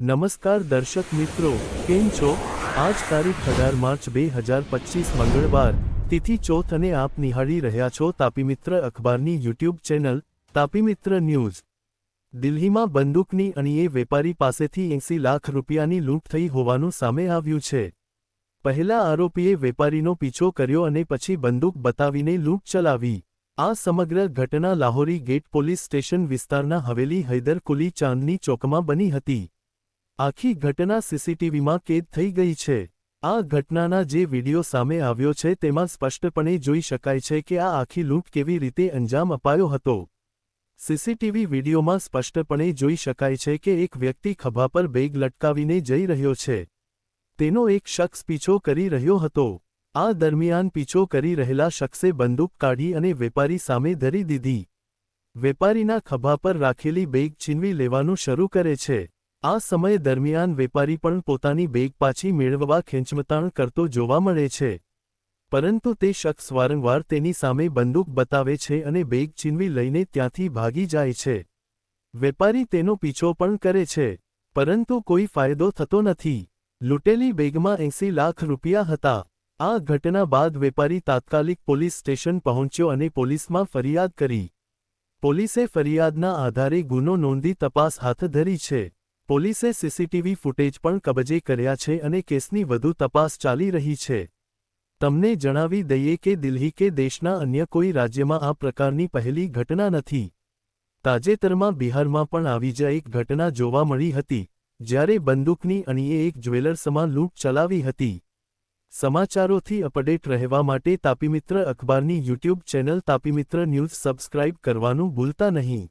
નમસ્કાર દર્શક મિત્રો, કેમ છો? આજ તારીખ 18 માર્ચ 2025 મંગળવાર, તિથિ ચોથ અને આપ નિહાળી રહ્યા છો તાપી મિત્ર અખબારની યુટ્યુબ ચેનલ, તાપી મિત્ર ન્યૂઝ। દિલ્હીમાં બંદૂકની અણીએ વેપારી પાસેથી 80 લાખ રૂપિયાની લૂંટ થઈ હોવાનું સામે આવ્યું છે। પહેલા આરોપીએ વેપારીનો પીછો કર્યો અને પછી બંદૂક બતાવીને લૂંટ ચલાવી। આ સમગ્ર ઘટના લાહોરી ગેટ પોલીસ સ્ટેશન વિસ્તારના હવેલી હૈદર કુલી ચાંદની ચોકમાં બની હતી। આખી ઘટના સીસીટીવીમાં કેદ થઈ ગઈ છે। આ ઘટનાના જે વિડિયો સામે આવ્યો છે તેમાં સ્પષ્ટપણે જોઈ શકાય છે કે આ આખી લૂંટ કેવી રીતે અંજામ અપાયો હતો। સીસીટીવી વિડિયોમાં સ્પષ્ટપણે જોઈ શકાય છે કે એક વ્યક્તિ ખભા પર બેગ લટકાવીને જઈ રહ્યો છે। તેનો એક શખ્સ પીછો કરી રહ્યો હતો। આ દરમિયાન પીછો કરી રહેલા શખ્સે બંદૂક કાઢી અને વેપારી સામે ધરી દીધી। વેપારીના ખભા પર રાખેલી બેગ છીનવી લેવાનું શરૂ કરે છે। આ સમય દરમિયાન વેપારી પણ પોતાની બેગ પાછી મેળવવા ખેંચમતાણ કરતો જોવા મળે છે, પરંતુ તે શખ્સ વારંવાર તેની સામે બંદૂક બતાવે છે અને બેગ છીનવી લઈને ત્યાંથી ભાગી જાય છે। વેપારી તેનો પીછો પણ કરે છે, પરંતુ કોઈ ફાયદો થતો નથી। લૂંટેલી બેગમાં 80 લાખ રૂપિયા હતા। આ ઘટના બાદ વેપારી તાત્કાલિક પોલીસ સ્ટેશન પહોંચ્યો અને પોલીસમાં ફરિયાદ કરી। પોલીસે ફરિયાદના આધારે ગુનો નોંધી તપાસ હાથ ધરી છે। પોલીસે સીસીટીવી ફૂટેજ પણ કબજે કર્યા છે અને કેસની વધુ તપાસ ચાલી રહી છે। તમને જણાવી દઈએ કે દિલ્હી કે દેશના અન્ય કોઈ રાજ્યમાં આ પ્રકારની પહેલી ઘટના નથી। તાજેતરમાં બિહારમાં પણ આવી જ એક ઘટના જોવા મળી હતી, જ્યારે બંદૂકની અણીએ એક જ્વેલર્સમાં લૂંટ ચલાવી હતી। સમાચારોથી અપડેટ રહેવા માટે તાપી મિત્ર અખબારની યુટ્યુબ ચેનલ તાપી મિત્ર ન્યૂઝ સબસ્ક્રાઇબ કરવાનું ભૂલતા નહીં।